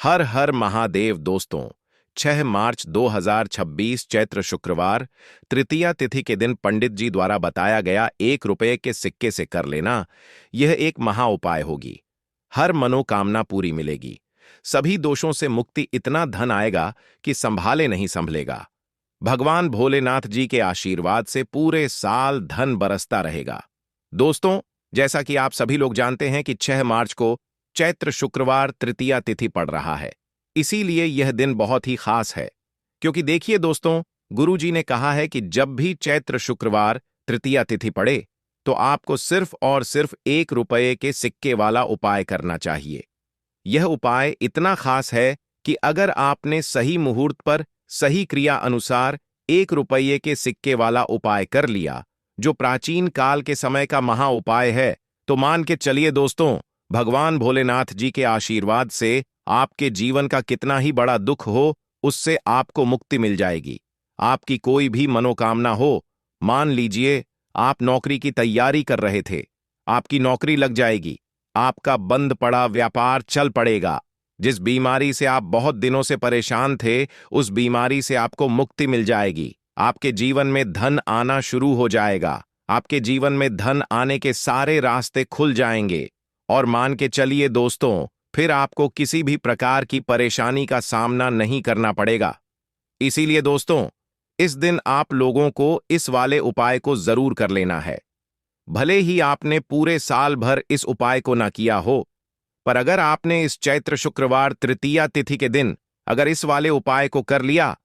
हर हर महादेव दोस्तों। 6 मार्च 2026 चैत्र शुक्रवार तृतीया तिथि के दिन पंडित जी द्वारा बताया गया 1 रुपये के सिक्के से कर लेना, यह एक महा उपाय होगी। हर मनोकामना पूरी मिलेगी, सभी दोषों से मुक्ति, इतना धन आएगा कि संभाले नहीं संभलेगा। भगवान भोलेनाथ जी के आशीर्वाद से पूरे साल धन बरसता रहेगा। दोस्तों, जैसा कि आप सभी लोग जानते हैं कि 6 मार्च को चैत्र शुक्रवार तृतीया तिथि पड़ रहा है, इसीलिए यह दिन बहुत ही खास है। क्योंकि देखिए दोस्तों, गुरु जी ने कहा है कि जब भी चैत्र शुक्रवार तृतीया तिथि पड़े तो आपको सिर्फ और सिर्फ 1 रुपये के सिक्के वाला उपाय करना चाहिए। यह उपाय इतना खास है कि अगर आपने सही मुहूर्त पर सही क्रिया अनुसार 1 रुपये के सिक्के वाला उपाय कर लिया, जो प्राचीन काल के समय का महा उपाय है, तो मान के चलिए दोस्तों, भगवान भोलेनाथ जी के आशीर्वाद से आपके जीवन का कितना ही बड़ा दुख हो, उससे आपको मुक्ति मिल जाएगी। आपकी कोई भी मनोकामना हो, मान लीजिए आप नौकरी की तैयारी कर रहे थे, आपकी नौकरी लग जाएगी, आपका बंद पड़ा व्यापार चल पड़ेगा, जिस बीमारी से आप बहुत दिनों से परेशान थे, उस बीमारी से आपको मुक्ति मिल जाएगी। आपके जीवन में धन आना शुरू हो जाएगा, आपके जीवन में धन आने के सारे रास्ते खुल जाएंगे। और मान के चलिए दोस्तों, फिर आपको किसी भी प्रकार की परेशानी का सामना नहीं करना पड़ेगा। इसीलिए दोस्तों, इस दिन आप लोगों को इस वाले उपाय को जरूर कर लेना है। भले ही आपने पूरे साल भर इस उपाय को ना किया हो, पर अगर आपने इस चैत्र शुक्रवार तृतीया तिथि के दिन अगर इस वाले उपाय को कर लिया,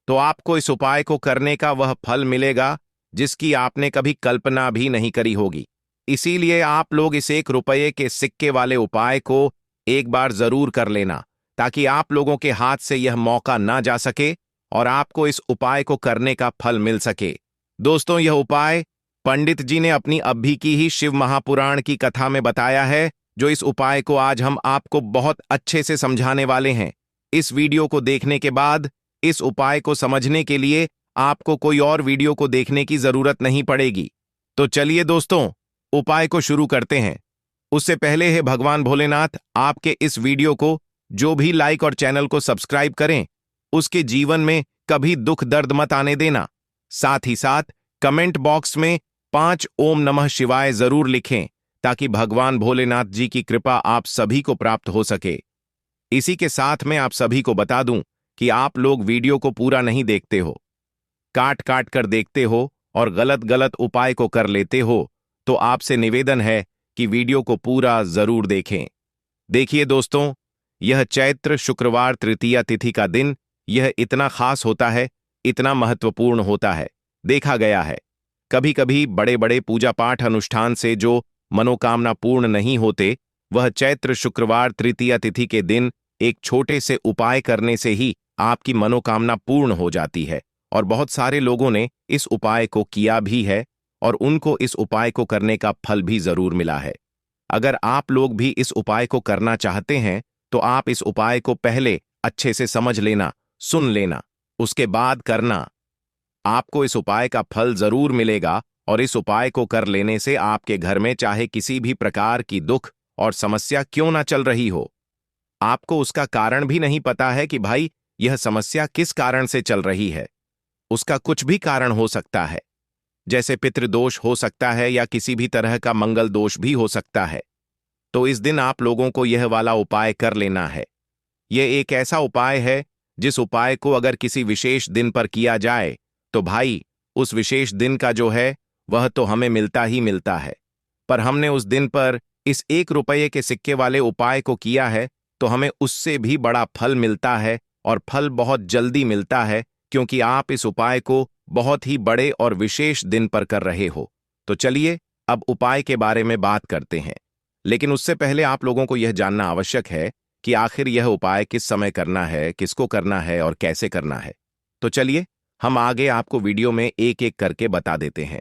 तो आपको इस उपाय को करने का वह फल मिलेगा जिसकी आपने कभी कल्पना भी नहीं करी होगी। इसीलिए आप लोग इस 1 रुपये के सिक्के वाले उपाय को एक बार जरूर कर लेना, ताकि आप लोगों के हाथ से यह मौका ना जा सके और आपको इस उपाय को करने का फल मिल सके। दोस्तों, यह उपाय पंडित जी ने अपनी अभी की ही शिव महापुराण की कथा में बताया है, जो इस उपाय को आज हम आपको बहुत अच्छे से समझाने वाले हैं। इस वीडियो को देखने के बाद इस उपाय को समझने के लिए आपको कोई और वीडियो को देखने की जरूरत नहीं पड़ेगी। तो चलिए दोस्तों, उपाय को शुरू करते हैं। उससे पहले है भगवान भोलेनाथ आपके इस वीडियो को जो भी लाइक और चैनल को सब्सक्राइब करें, उसके जीवन में कभी दुख दर्द मत आने देना। साथ ही साथ कमेंट बॉक्स में 5 ओम नमः शिवाय जरूर लिखें, ताकि भगवान भोलेनाथ जी की कृपा आप सभी को प्राप्त हो सके। इसी के साथ मैं आप सभी को बता दूं कि आप लोग वीडियो को पूरा नहीं देखते हो, काट काट कर देखते हो और गलत गलत उपाय को कर लेते हो, तो आपसे निवेदन है कि वीडियो को पूरा जरूर देखें। देखिए दोस्तों, यह चैत्र शुक्रवार तृतीया तिथि का दिन यह इतना खास होता है, इतना महत्वपूर्ण होता है। देखा गया है कभी कभी बड़े बड़े पूजा पाठ अनुष्ठान से जो मनोकामना पूर्ण नहीं होते, वह चैत्र शुक्रवार तृतीया तिथि के दिन एक छोटे से उपाय करने से ही आपकी मनोकामना पूर्ण हो जाती है। और बहुत सारे लोगों ने इस उपाय को किया भी है और उनको इस उपाय को करने का फल भी जरूर मिला है। अगर आप लोग भी इस उपाय को करना चाहते हैं, तो आप इस उपाय को पहले अच्छे से समझ लेना, सुन लेना, उसके बाद करना। आपको इस उपाय का फल जरूर मिलेगा और इस उपाय को कर लेने से आपके घर में चाहे किसी भी प्रकार की दुख और समस्या क्यों ना चल रही हो, आपको उसका कारण भी नहीं पता है कि भाई यह समस्या किस कारण से चल रही है। उसका कुछ भी कारण हो सकता है, जैसे पितृदोष हो सकता है या किसी भी तरह का मंगल दोष भी हो सकता है। तो इस दिन आप लोगों को यह वाला उपाय कर लेना है। यह एक ऐसा उपाय है जिस उपाय को अगर किसी विशेष दिन पर किया जाए, तो भाई उस विशेष दिन का जो है वह तो हमें मिलता ही मिलता है। पर हमने उस दिन पर इस 1 रुपये के सिक्के वाले उपाय को किया है, तो हमें उससे भी बड़ा फल मिलता है, और फल बहुत जल्दी मिलता है, क्योंकि आप इस उपाय को बहुत ही बड़े और विशेष दिन पर कर रहे हो। तो चलिए अब उपाय के बारे में बात करते हैं। लेकिन उससे पहले आप लोगों को यह जानना आवश्यक है कि आखिर यह उपाय किस समय करना है, किसको करना है और कैसे करना है। तो चलिए हम आगे आपको वीडियो में एक एक करके बता देते हैं।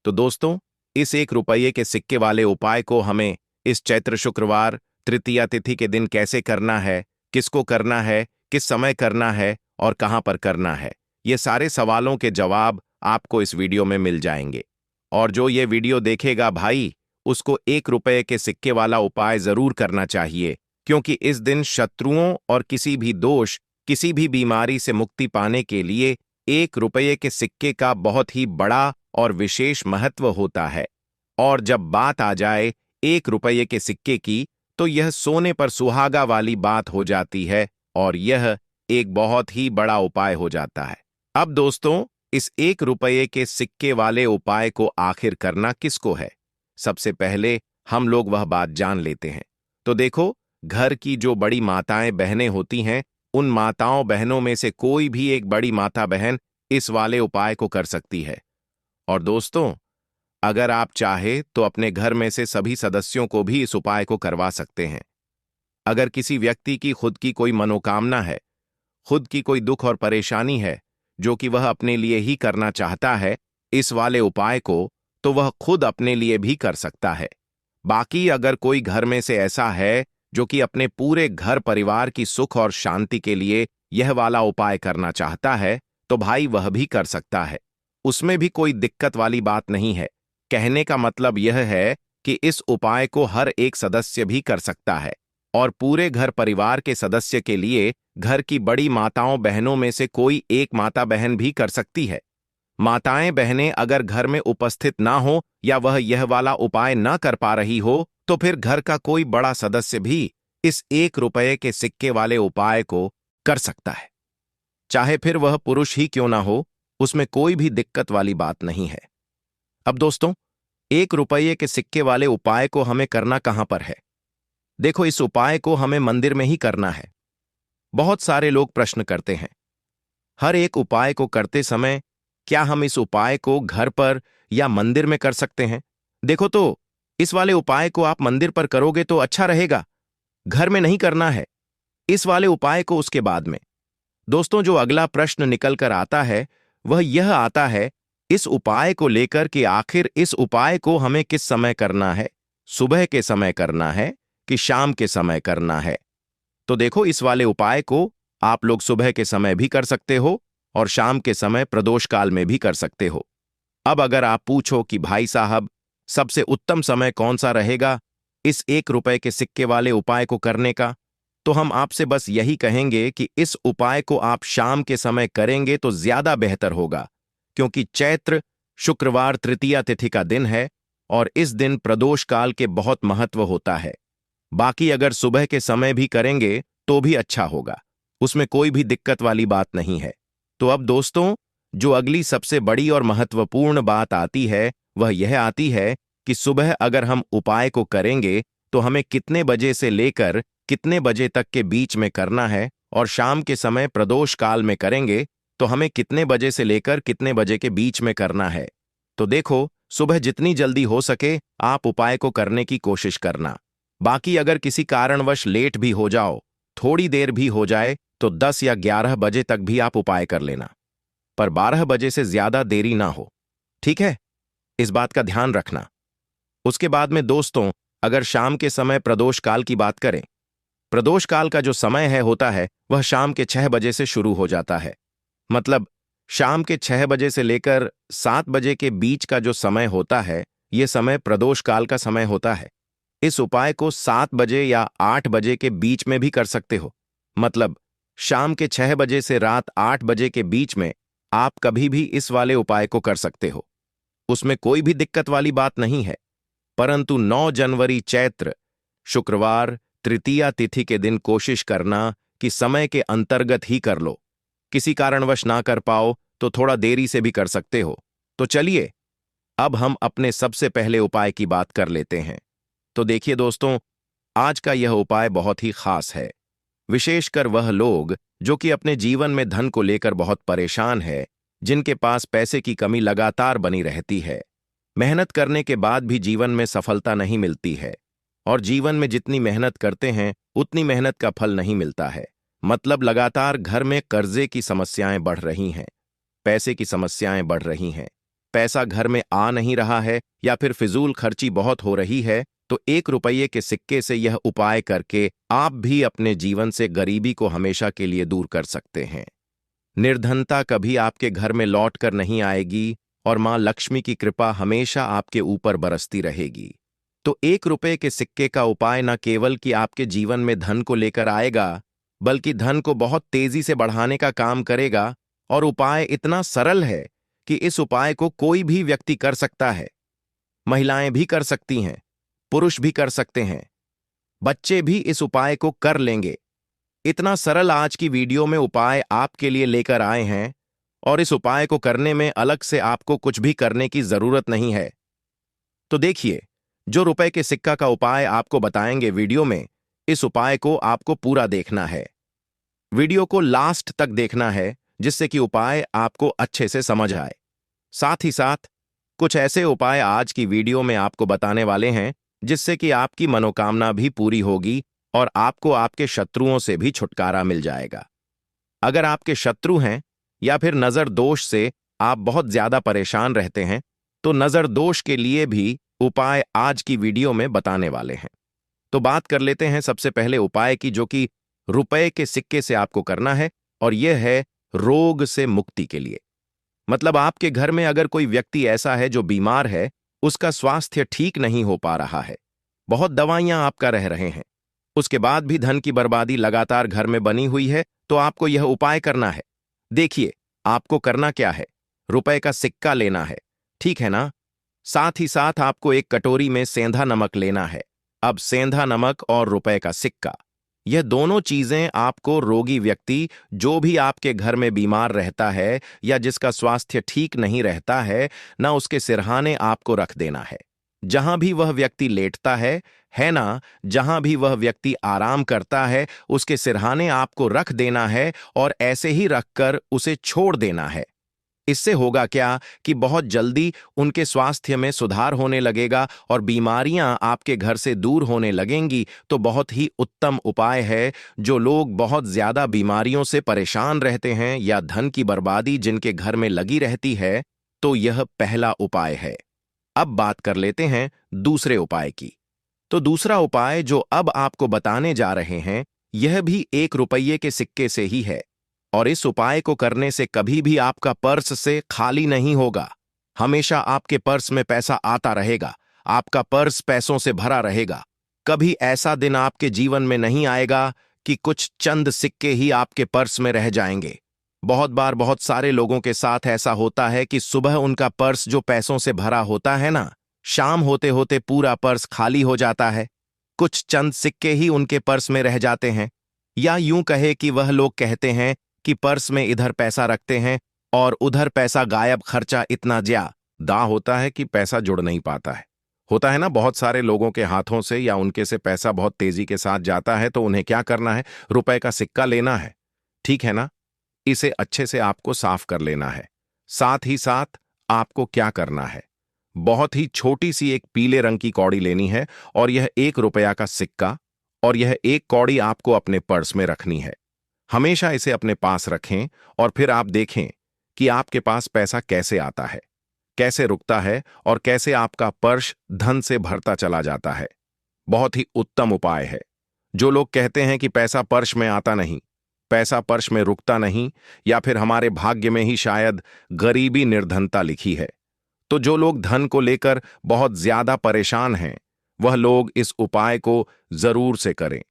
तो दोस्तों, इस 1 रुपये के सिक्के वाले उपाय को हमें इस चैत्र शुक्रवार तृतीया तिथि के दिन कैसे करना है, किसको करना है, किस समय करना है और कहां पर करना है, ये सारे सवालों के जवाब आपको इस वीडियो में मिल जाएंगे। और जो ये वीडियो देखेगा भाई, उसको 1 रुपये के सिक्के वाला उपाय जरूर करना चाहिए, क्योंकि इस दिन शत्रुओं और किसी भी दोष, किसी भी बीमारी से मुक्ति पाने के लिए 1 रुपये के सिक्के का बहुत ही बड़ा और विशेष महत्व होता है। और जब बात आ जाए 1 रुपये के सिक्के की, तो यह सोने पर सुहागा वाली बात हो जाती है और यह एक बहुत ही बड़ा उपाय हो जाता है। अब दोस्तों, इस 1 रुपये के सिक्के वाले उपाय को आखिर करना किसको है? सबसे पहले हम लोग वह बात जान लेते हैं। तो देखो, घर की जो बड़ी माताएं बहनें होती हैं, उन माताओं बहनों में से कोई भी एक बड़ी माता बहन इस वाले उपाय को कर सकती है। और दोस्तों, अगर आप चाहे तो अपने घर में से सभी सदस्यों को भी इस उपाय को करवा सकते हैं। अगर किसी व्यक्ति की खुद की कोई मनोकामना है, खुद की कोई दुख और परेशानी है जो कि वह अपने लिए ही करना चाहता है इस वाले उपाय को, तो वह खुद अपने लिए भी कर सकता है। बाकी अगर कोई घर में से ऐसा है जो कि अपने पूरे घर परिवार की सुख और शांति के लिए यह वाला उपाय करना चाहता है, तो भाई वह भी कर सकता है। उसमें भी कोई दिक्कत वाली बात नहीं है। कहने का मतलब यह है कि इस उपाय को हर एक सदस्य भी कर सकता है और पूरे घर परिवार के सदस्य के लिए घर की बड़ी माताओं बहनों में से कोई एक माता बहन भी कर सकती है। माताएं बहनें अगर घर में उपस्थित ना हो या वह यह वाला उपाय ना कर पा रही हो, तो फिर घर का कोई बड़ा सदस्य भी इस 1 रुपये के सिक्के वाले उपाय को कर सकता है। चाहे फिर वह पुरुष ही क्यों ना हो, उसमें कोई भी दिक्कत वाली बात नहीं है। अब दोस्तों, 1 रुपये के सिक्के वाले उपाय को हमें करना कहां पर है? देखो, इस उपाय को हमें मंदिर में ही करना है। बहुत सारे लोग प्रश्न करते हैं, हर एक उपाय को करते समय क्या हम इस उपाय को घर पर या मंदिर में कर सकते हैं? देखो, तो इस वाले उपाय को आप मंदिर पर करोगे तो अच्छा रहेगा, घर में नहीं करना है। इस वाले उपाय को उसके बाद में। दोस्तों, जो अगला प्रश्न निकल कर आता है वह यह आता है इस उपाय को लेकर कि आखिर इस उपाय को हमें किस समय करना है? सुबह के समय करना है कि शाम के समय करना है? तो देखो, इस वाले उपाय को आप लोग सुबह के समय भी कर सकते हो और शाम के समय प्रदोष काल में भी कर सकते हो। अब अगर आप पूछो कि भाई साहब, सबसे उत्तम समय कौन सा रहेगा इस 1 रुपये के सिक्के वाले उपाय को करने का, तो हम आपसे बस यही कहेंगे कि इस उपाय को आप शाम के समय करेंगे तो ज्यादा बेहतर होगा, क्योंकि चैत्र शुक्रवार तृतीया तिथि का दिन है और इस दिन प्रदोष काल के बहुत महत्व होता है। बाकी अगर सुबह के समय भी करेंगे तो भी अच्छा होगा, उसमें कोई भी दिक्कत वाली बात नहीं है। तो अब दोस्तों, जो अगली सबसे बड़ी और महत्वपूर्ण बात आती है वह यह आती है कि सुबह अगर हम उपाय को करेंगे तो हमें कितने बजे से लेकर कितने बजे तक के बीच में करना है, और शाम के समय प्रदोष काल में करेंगे तो हमें कितने बजे से लेकर कितने बजे के बीच में करना है। तो देखो, सुबह जितनी जल्दी हो सके आप उपाय को करने की कोशिश करना। बाकी अगर किसी कारणवश लेट भी हो जाओ, थोड़ी देर भी हो जाए, तो 10 या 11 बजे तक भी आप उपाय कर लेना, पर 12 बजे से ज्यादा देरी ना हो, ठीक है? इस बात का ध्यान रखना। उसके बाद में दोस्तों, अगर शाम के समय प्रदोष काल की बात करें, प्रदोष काल का जो समय है होता है वह शाम के 6 बजे से शुरू हो जाता है। मतलब शाम के 6 बजे से लेकर 7 बजे के बीच का जो समय होता है, यह समय प्रदोष काल का समय होता है। इस उपाय को 7 बजे या 8 बजे के बीच में भी कर सकते हो। मतलब शाम के 6 बजे से रात 8 बजे के बीच में आप कभी भी इस वाले उपाय को कर सकते हो, उसमें कोई भी दिक्कत वाली बात नहीं है। परंतु 9 जनवरी चैत्र शुक्रवार तृतीया तिथि के दिन कोशिश करना कि समय के अंतर्गत ही कर लो। किसी कारणवश ना कर पाओ तो थोड़ा देरी से भी कर सकते हो। तो चलिए, अब हम अपने सबसे पहले उपाय की बात कर लेते हैं। तो देखिए दोस्तों, आज का यह उपाय बहुत ही खास है, विशेषकर वह लोग जो कि अपने जीवन में धन को लेकर बहुत परेशान है, जिनके पास पैसे की कमी लगातार बनी रहती है, मेहनत करने के बाद भी जीवन में सफलता नहीं मिलती है, और जीवन में जितनी मेहनत करते हैं उतनी मेहनत का फल नहीं मिलता है। मतलब लगातार घर में कर्जे की समस्याएं बढ़ रही हैं, पैसे की समस्याएं बढ़ रही हैं, पैसा घर में आ नहीं रहा है या फिर फिजूल खर्ची बहुत हो रही है, तो 1 रुपये के सिक्के से यह उपाय करके आप भी अपने जीवन से गरीबी को हमेशा के लिए दूर कर सकते हैं। निर्धनता कभी आपके घर में लौट कर नहीं आएगी और मां लक्ष्मी की कृपा हमेशा आपके ऊपर बरसती रहेगी। तो 1 रुपए के सिक्के का उपाय न केवल कि आपके जीवन में धन को लेकर आएगा, बल्कि धन को बहुत तेजी से बढ़ाने का काम करेगा। और उपाय इतना सरल है कि इस उपाय को कोई भी व्यक्ति कर सकता है। महिलाएं भी कर सकती हैं, पुरुष भी कर सकते हैं, बच्चे भी इस उपाय को कर लेंगे। इतना सरल आज की वीडियो में उपाय आपके लिए लेकर आए हैं, और इस उपाय को करने में अलग से आपको कुछ भी करने की जरूरत नहीं है। तो देखिए, जो रुपए के सिक्का का उपाय आपको बताएंगे वीडियो में, इस उपाय को आपको पूरा देखना है। वीडियो को लास्ट तक देखना है, जिससे कि उपाय आपको अच्छे से समझ आए। साथ ही साथ कुछ ऐसे उपाय आज की वीडियो में आपको बताने वाले हैं, जिससे कि आपकी मनोकामना भी पूरी होगी और आपको आपके शत्रुओं से भी छुटकारा मिल जाएगा। अगर आपके शत्रु हैं या फिर नजर दोष से आप बहुत ज्यादा परेशान रहते हैं, तो नजर दोष के लिए भी उपाय आज की वीडियो में बताने वाले हैं। तो बात कर लेते हैं सबसे पहले उपाय की, जो कि रुपए के सिक्के से आपको करना है, और यह है रोग से मुक्ति के लिए। मतलब आपके घर में अगर कोई व्यक्ति ऐसा है जो बीमार है, उसका स्वास्थ्य ठीक नहीं हो पा रहा है, बहुत दवाइयां आपका रह रहे हैं, उसके बाद भी धन की बर्बादी लगातार घर में बनी हुई है, तो आपको यह उपाय करना है। देखिए, आपको करना क्या है, रुपए का सिक्का लेना है, ठीक है ना। साथ ही साथ आपको एक कटोरी में सेंधा नमक लेना है। अब सेंधा नमक और रुपए का सिक्का, यह दोनों चीजें आपको रोगी व्यक्ति, जो भी आपके घर में बीमार रहता है या जिसका स्वास्थ्य ठीक नहीं रहता है ना, उसके सिरहाने आपको रख देना है। जहां भी वह व्यक्ति लेटता है ना, जहां भी वह व्यक्ति आराम करता है, उसके सिरहाने आपको रख देना है और ऐसे ही रखकर उसे छोड़ देना है। इससे होगा क्या कि बहुत जल्दी उनके स्वास्थ्य में सुधार होने लगेगा और बीमारियां आपके घर से दूर होने लगेंगी। तो बहुत ही उत्तम उपाय है। जो लोग बहुत ज्यादा बीमारियों से परेशान रहते हैं या धन की बर्बादी जिनके घर में लगी रहती है, तो यह पहला उपाय है। अब बात कर लेते हैं दूसरे उपाय की। तो दूसरा उपाय जो अब आपको बताने जा रहे हैं, यह भी 1 रुपये के सिक्के से ही है। और इस उपाय को करने से कभी भी आपका पर्स से खाली नहीं होगा। हमेशा आपके पर्स में पैसा आता रहेगा, आपका पर्स पैसों से भरा रहेगा। कभी ऐसा दिन आपके जीवन में नहीं आएगा कि कुछ चंद सिक्के ही आपके पर्स में रह जाएंगे। बहुत बार बहुत सारे लोगों के साथ ऐसा होता है कि सुबह उनका पर्स जो पैसों से भरा होता है ना, शाम होते होते पूरा पर्स खाली हो जाता है। कुछ चंद सिक्के ही उनके पर्स में रह जाते हैं। या यूं कहे कि वह लोग कहते हैं कि पर्स में इधर पैसा रखते हैं और उधर पैसा गायब, खर्चा इतना ज्यादा होता है कि पैसा जुड़ नहीं पाता है। होता है ना, बहुत सारे लोगों के हाथों से या उनके से पैसा बहुत तेजी के साथ जाता है, तो उन्हें क्या करना है, रुपए का सिक्का लेना है, ठीक है ना। इसे अच्छे से आपको साफ कर लेना है। साथ ही साथ आपको क्या करना है, बहुत ही छोटी सी एक पीले रंग की कौड़ी लेनी है, और यह 1 रुपया का सिक्का, और यह एक कौड़ी आपको अपने पर्स में रखनी है। हमेशा इसे अपने पास रखें और फिर आप देखें कि आपके पास पैसा कैसे आता है, कैसे रुकता है और कैसे आपका पर्स धन से भरता चला जाता है। बहुत ही उत्तम उपाय है। जो लोग कहते हैं कि पैसा पर्स में आता नहीं, पैसा पर्स में रुकता नहीं, या फिर हमारे भाग्य में ही शायद गरीबी निर्धनता लिखी है, तो जो लोग धन को लेकर बहुत ज्यादा परेशान हैं, वह लोग इस उपाय को जरूर से करें।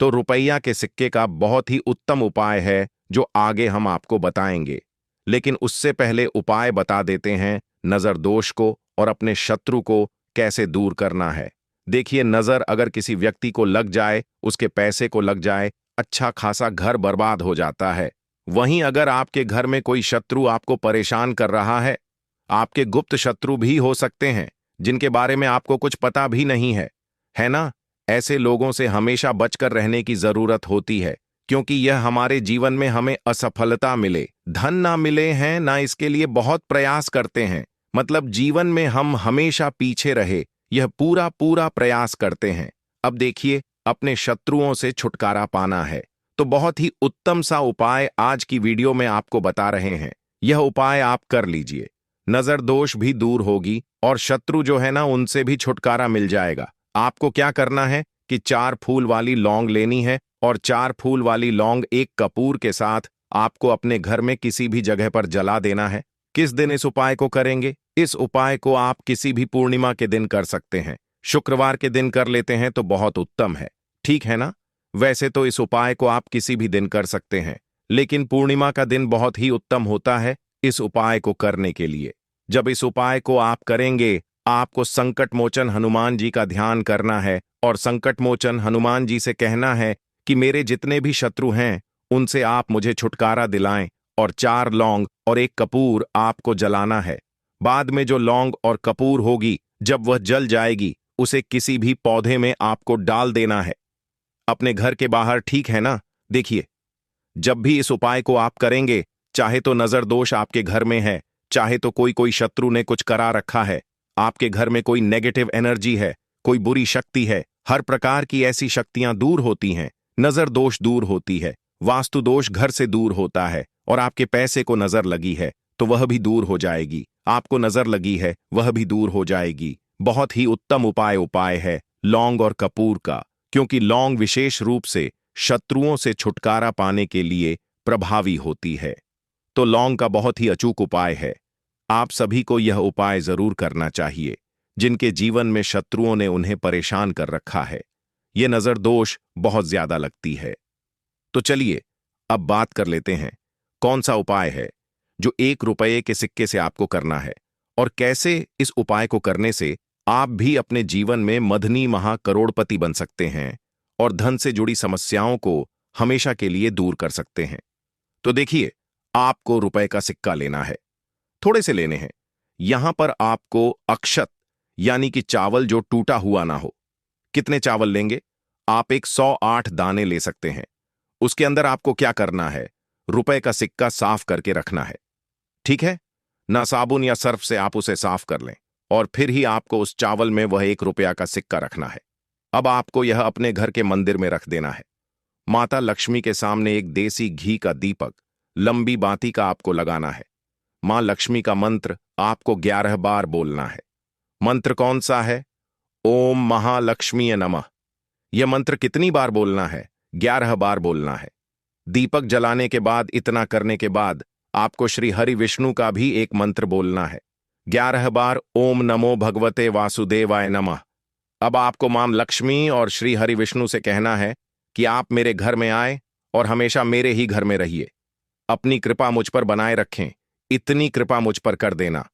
तो रुपया के सिक्के का बहुत ही उत्तम उपाय है, जो आगे हम आपको बताएंगे। लेकिन उससे पहले उपाय बता देते हैं नजर दोष को और अपने शत्रु को कैसे दूर करना है। देखिए, नजर अगर किसी व्यक्ति को लग जाए, उसके पैसे को लग जाए, अच्छा खासा घर बर्बाद हो जाता है। वहीं अगर आपके घर में कोई शत्रु आपको परेशान कर रहा है, आपके गुप्त शत्रु भी हो सकते हैं जिनके बारे में आपको कुछ पता भी नहीं है ना। ऐसे लोगों से हमेशा बचकर रहने की जरूरत होती है, क्योंकि यह हमारे जीवन में हमें असफलता मिले, धन ना मिले हैं ना, इसके लिए बहुत प्रयास करते हैं। मतलब जीवन में हम हमेशा पीछे रहे, यह पूरा पूरा प्रयास करते हैं। अब देखिए, अपने शत्रुओं से छुटकारा पाना है, तो बहुत ही उत्तम सा उपाय आज की वीडियो में आपको बता रहे हैं। यह उपाय आप कर लीजिए, नजर दोष भी दूर होगी और शत्रु जो है ना, उनसे भी छुटकारा मिल जाएगा। आपको क्या करना है कि 4 फूल वाली लौंग लेनी है, और 4 फूल वाली लौंग एक कपूर के साथ आपको अपने घर में किसी भी जगह पर जला देना है। किस दिन इस उपाय को करेंगे? इस उपाय को आप किसी भी पूर्णिमा के दिन कर सकते हैं, शुक्रवार के दिन कर लेते हैं तो बहुत उत्तम है, ठीक है ना? वैसे तो इस उपाय को आप किसी भी दिन कर सकते हैं, लेकिन पूर्णिमा का दिन बहुत ही उत्तम होता है इस उपाय को करने के लिए। जब इस उपाय को आप करेंगे, आपको संकट मोचन हनुमान जी का ध्यान करना है और संकट मोचन हनुमान जी से कहना है कि मेरे जितने भी शत्रु हैं उनसे आप मुझे छुटकारा दिलाएं, और 4 लौंग और 1 कपूर आपको जलाना है। बाद में जो लौंग और कपूर होगी, जब वह जल जाएगी, उसे किसी भी पौधे में आपको डाल देना है, अपने घर के बाहर, ठीक है ना? देखिए, जब भी इस उपाय को आप करेंगे, चाहे तो नजर दोष आपके घर में है, चाहे तो कोई शत्रु ने कुछ करा रखा है, आपके घर में कोई नेगेटिव एनर्जी है, कोई बुरी शक्ति है, हर प्रकार की ऐसी शक्तियां दूर होती हैं। नजर दोष दूर होती है, वास्तु दोष घर से दूर होता है, और आपके पैसे को नजर लगी है तो वह भी दूर हो जाएगी, आपको नजर लगी है वह भी दूर हो जाएगी। बहुत ही उत्तम उपाय है लौंग और कपूर का, क्योंकि लौंग विशेष रूप से शत्रुओं से छुटकारा पाने के लिए प्रभावी होती है। तो लौंग का बहुत ही अचूक उपाय है। आप सभी को यह उपाय जरूर करना चाहिए जिनके जीवन में शत्रुओं ने उन्हें परेशान कर रखा है। यह नजर दोष बहुत ज्यादा लगती है। तो चलिए अब बात कर लेते हैं कौन सा उपाय है जो 1 रुपये के सिक्के से आपको करना है, और कैसे इस उपाय को करने से आप भी अपने जीवन में मधनी महा करोड़पति बन सकते हैं और धन से जुड़ी समस्याओं को हमेशा के लिए दूर कर सकते हैं। तो देखिए, आपको रुपए का सिक्का लेना है, थोड़े से लेने हैं। यहां पर आपको अक्षत यानी कि चावल जो टूटा हुआ ना हो। कितने चावल लेंगे? आप एक 108 दाने ले सकते हैं। उसके अंदर आपको क्या करना है? रुपए का सिक्का साफ करके रखना है, ठीक है ना? साबुन या सर्फ से आप उसे साफ कर लें और फिर ही आपको उस चावल में वह 1 रुपया का सिक्का रखना है। अब आपको यह अपने घर के मंदिर में रख देना है। माता लक्ष्मी के सामने एक देसी घी का दीपक लंबी बाती का आपको लगाना है। मां लक्ष्मी का मंत्र आपको 11 बार बोलना है। मंत्र कौन सा है? ओम महालक्ष्मीय नमः। यह मंत्र कितनी बार बोलना है? 11 बार बोलना है। दीपक जलाने के बाद, इतना करने के बाद आपको श्री हरि विष्णु का भी एक मंत्र बोलना है 11 बार, ओम नमो भगवते वासुदेवाय नमः। अब आपको मां लक्ष्मी और श्री हरि विष्णु से कहना है कि आप मेरे घर में आए और हमेशा मेरे ही घर में रहिए। अपनी कृपा मुझ पर बनाए रखें, इतनी कृपा मुझ पर कर देना।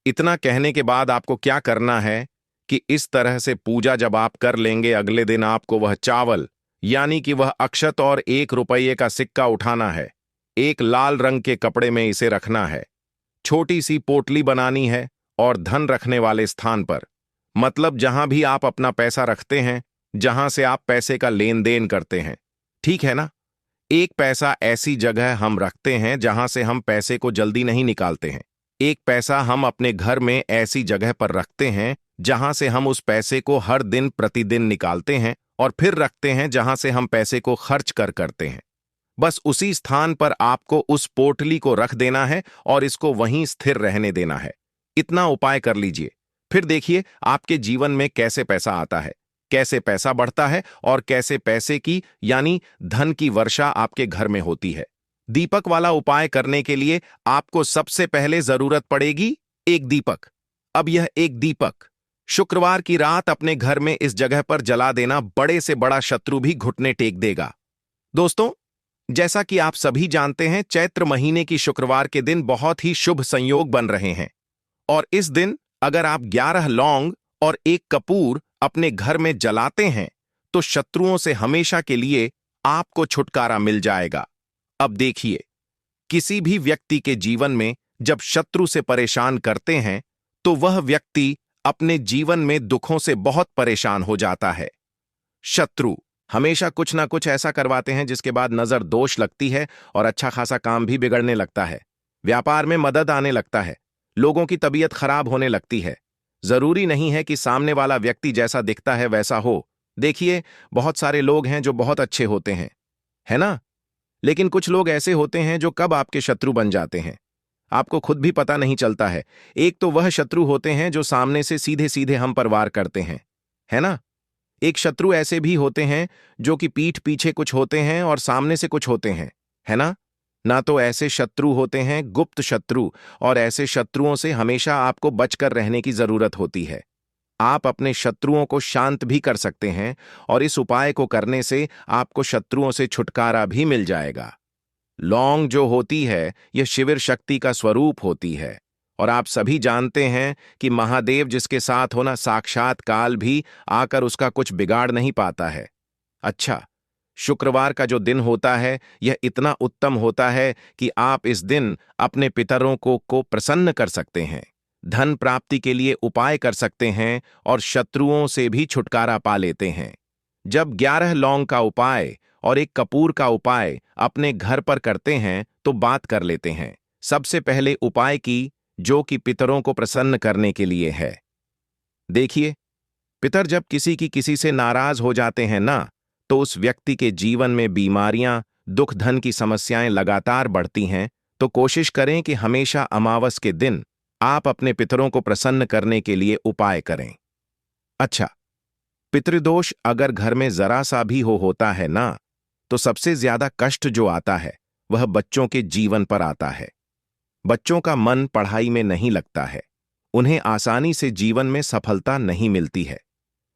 इतना कहने के बाद आपको क्या करना है कि इस तरह से पूजा जब आप कर लेंगे, अगले दिन आपको वह चावल यानी कि वह अक्षत और 1 रुपये का सिक्का उठाना है। एक लाल रंग के कपड़े में इसे रखना है। छोटी सी पोटली बनानी है और धन रखने वाले स्थान पर, मतलब जहां भी आप अपना पैसा रखते हैं, जहां से आप पैसे का लेन देन करते हैं, ठीक है ना? एक पैसा ऐसी जगह हम रखते हैं जहां से हम पैसे को जल्दी नहीं निकालते हैं। एक पैसा हम अपने घर में ऐसी जगह पर रखते हैं जहां से हम उस पैसे को हर दिन प्रतिदिन निकालते हैं और फिर रखते हैं जहां से हम पैसे को खर्च करते हैं। बस उसी स्थान पर आपको उस पोटली को रख देना है और इसको वहीं स्थिर रहने देना है। इतना उपाय कर लीजिए, फिर देखिए आपके जीवन में कैसे पैसा आता है, कैसे पैसा बढ़ता है और कैसे पैसे की यानी धन की वर्षा आपके घर में होती है। दीपक वाला उपाय करने के लिए आपको सबसे पहले जरूरत पड़ेगी एक दीपक। अब यह एक दीपक शुक्रवार की रात अपने घर में इस जगह पर जला देना, बड़े से बड़ा शत्रु भी घुटने टेक देगा। दोस्तों, जैसा कि आप सभी जानते हैं, चैत्र महीने की शुक्रवार के दिन बहुत ही शुभ संयोग बन रहे हैं, और इस दिन अगर आप 11 लौंग और 1 कपूर अपने घर में जलाते हैं तो शत्रुओं से हमेशा के लिए आपको छुटकारा मिल जाएगा। अब देखिए, किसी भी व्यक्ति के जीवन में जब शत्रु से परेशान करते हैं तो वह व्यक्ति अपने जीवन में दुखों से बहुत परेशान हो जाता है। शत्रु हमेशा कुछ ना कुछ ऐसा करवाते हैं जिसके बाद नजर दोष लगती है और अच्छा खासा काम भी बिगड़ने लगता है। व्यापार में मदद आने लगता है, लोगों की तबीयत खराब होने लगती है। जरूरी नहीं है कि सामने वाला व्यक्ति जैसा दिखता है वैसा हो। देखिए, बहुत सारे लोग हैं जो बहुत अच्छे होते हैं, है ना? लेकिन कुछ लोग ऐसे होते हैं जो कब आपके शत्रु बन जाते हैं आपको खुद भी पता नहीं चलता है। एक तो वह शत्रु होते हैं जो सामने से सीधे सीधे हम पर वार करते हैं, है ना? एक शत्रु ऐसे भी होते हैं जो कि पीठ पीछे कुछ होते हैं और सामने से कुछ होते हैं, है ना? ना तो ऐसे शत्रु होते हैं गुप्त शत्रु, और ऐसे शत्रुओं से हमेशा आपको बचकर रहने की जरूरत होती है। आप अपने शत्रुओं को शांत भी कर सकते हैं और इस उपाय को करने से आपको शत्रुओं से छुटकारा भी मिल जाएगा। लौंग जो होती है यह शिविर शक्ति का स्वरूप होती है और आप सभी जानते हैं कि महादेव जिसके साथ होना साक्षात काल भी आकर उसका कुछ बिगाड़ नहीं पाता है। अच्छा, शुक्रवार का जो दिन होता है यह इतना उत्तम होता है कि आप इस दिन अपने पितरों को प्रसन्न कर सकते हैं, धन प्राप्ति के लिए उपाय कर सकते हैं और शत्रुओं से भी छुटकारा पा लेते हैं। जब 11 लौंग का उपाय और एक कपूर का उपाय अपने घर पर करते हैं तो बात कर लेते हैं सबसे पहले उपाय की, जो कि पितरों को प्रसन्न करने के लिए है। देखिए, पितर जब किसी से नाराज हो जाते हैं ना, तो उस व्यक्ति के जीवन में बीमारियां, दुख, धन की समस्याएं लगातार बढ़ती हैं। तो कोशिश करें कि हमेशा अमावस के दिन आप अपने पितरों को प्रसन्न करने के लिए उपाय करें। अच्छा, पितृदोष अगर घर में जरा सा भी होता है ना, तो सबसे ज्यादा कष्ट जो आता है वह बच्चों के जीवन पर आता है। बच्चों का मन पढ़ाई में नहीं लगता है, उन्हें आसानी से जीवन में सफलता नहीं मिलती है।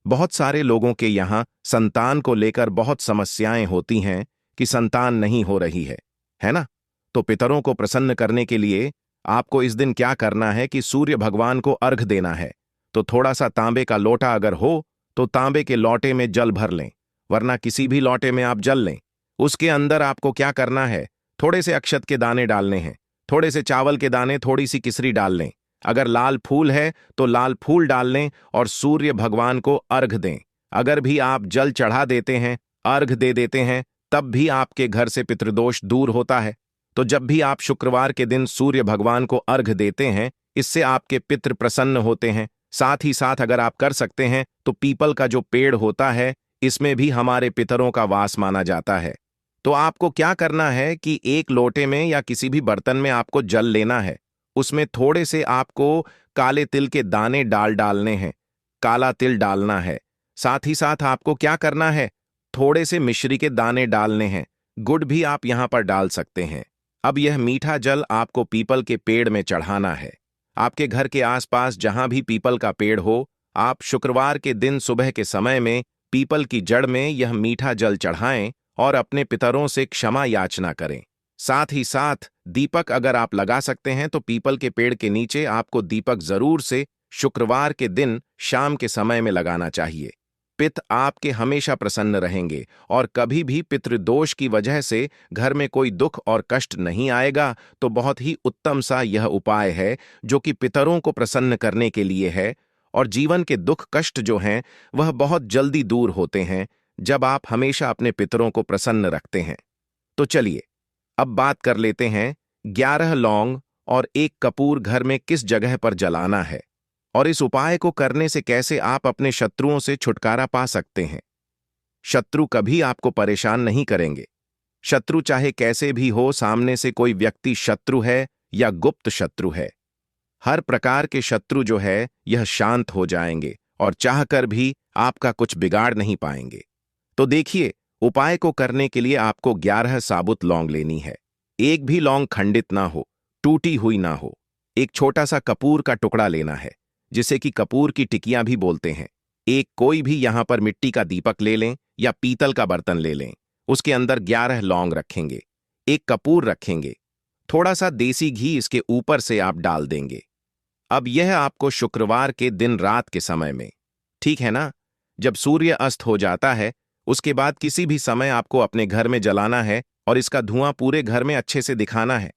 बहुत सारे लोगों के यहाँ संतान को लेकर बहुत समस्याएं होती हैं कि संतान नहीं हो रही है ना? तो पितरों को प्रसन्न करने के लिए आपको इस दिन क्या करना है कि सूर्य भगवान को अर्घ देना है। तो थोड़ा सा तांबे का लोटा अगर हो तो तांबे के लोटे में जल भर लें, वरना किसी भी लोटे में आप जल लें। उसके अंदर आपको क्या करना है, थोड़े से अक्षत के दाने डालने हैं, थोड़े से चावल के दाने, थोड़ी सी किसरी डाल लें। अगर लाल फूल है तो लाल फूल डाल लें और सूर्य भगवान को अर्घ दें। अगर भी आप जल चढ़ा देते हैं, अर्घ दे देते हैं, तब भी आपके घर से पितृदोष दूर होता है। तो जब भी आप शुक्रवार के दिन सूर्य भगवान को अर्घ देते हैं, इससे आपके पितृ प्रसन्न होते हैं। साथ ही साथ अगर आप कर सकते हैं तो पीपल का जो पेड़ होता है, इसमें भी हमारे पितरों का वास माना जाता है। तो आपको क्या करना है कि एक लोटे में या किसी भी बर्तन में आपको जल लेना है, उसमें थोड़े से आपको काले तिल के दाने डालने हैं, काला तिल डालना है। साथ ही साथ आपको क्या करना है, थोड़े से मिश्री के दाने डालने हैं, गुड़ भी आप यहां पर डाल सकते हैं। अब यह मीठा जल आपको पीपल के पेड़ में चढ़ाना है। आपके घर के आसपास जहां भी पीपल का पेड़ हो, आप शुक्रवार के दिन सुबह के समय में पीपल की जड़ में यह मीठा जल चढ़ाएं और अपने पितरों से क्षमा याचना करें। साथ ही साथ दीपक अगर आप लगा सकते हैं तो पीपल के पेड़ के नीचे आपको दीपक जरूर से शुक्रवार के दिन शाम के समय में लगाना चाहिए। पित आपके हमेशा प्रसन्न रहेंगे और कभी भी पितृदोष की वजह से घर में कोई दुख और कष्ट नहीं आएगा। तो बहुत ही उत्तम सा यह उपाय है जो कि पितरों को प्रसन्न करने के लिए है, और जीवन के दुख कष्ट जो हैं वह बहुत जल्दी दूर होते हैं जब आप हमेशा अपने पितरों को प्रसन्न रखते हैं। तो चलिए अब बात कर लेते हैं 11 लौंग और एक कपूर घर में किस जगह पर जलाना है और इस उपाय को करने से कैसे आप अपने शत्रुओं से छुटकारा पा सकते हैं। शत्रु कभी आपको परेशान नहीं करेंगे। शत्रु चाहे कैसे भी हो, सामने से कोई व्यक्ति शत्रु है या गुप्त शत्रु है, हर प्रकार के शत्रु जो है यह शांत हो जाएंगे और चाहकर भी आपका कुछ बिगाड़ नहीं पाएंगे। तो देखिए, उपाय को करने के लिए आपको 11 साबुत लौंग लेनी है। एक भी लौंग खंडित ना हो, टूटी हुई ना हो। एक छोटा सा कपूर का टुकड़ा लेना है, जिसे कि कपूर की टिकियां भी बोलते हैं। एक कोई भी यहां पर मिट्टी का दीपक ले लें या पीतल का बर्तन ले लें। उसके अंदर 11 लौंग रखेंगे, एक कपूर रखेंगे, थोड़ा सा देसी घी इसके ऊपर से आप डाल देंगे। अब यह आपको शुक्रवार के दिन रात के समय में, ठीक है ना, जब सूर्य अस्त हो जाता है, उसके बाद किसी भी समय आपको अपने घर में जलाना है और इसका धुआं पूरे घर में अच्छे से दिखाना है।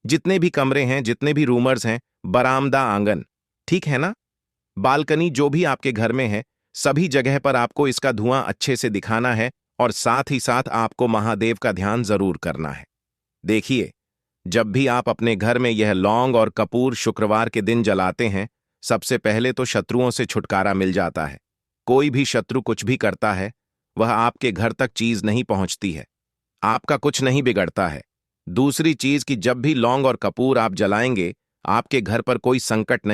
जितने भी कमरे हैं, जितने भी रूमर्स हैं, बरामदा, आंगन, ठीक है ना, बालकनी, जो भी आपके घर में है, सभी जगह पर आपको इसका धुआं अच्छे से दिखाना है और साथ ही साथ आपको महादेव का ध्यान जरूर करना है। देखिए, जब भी आप अपने घर में यह लौंग और कपूर शुक्रवार के दिन जलाते हैं, सबसे पहले तो शत्रुओं से छुटकारा मिल जाता है। कोई भी शत्रु कुछ भी करता है, वह आपके घर तक चीज नहीं पहुंचती है, आपका कुछ नहीं बिगड़ता है। दूसरी चीज कि जब भी लौंग और कपूर आप जलाएंगे, आपके घर पर कोई संकट नहीं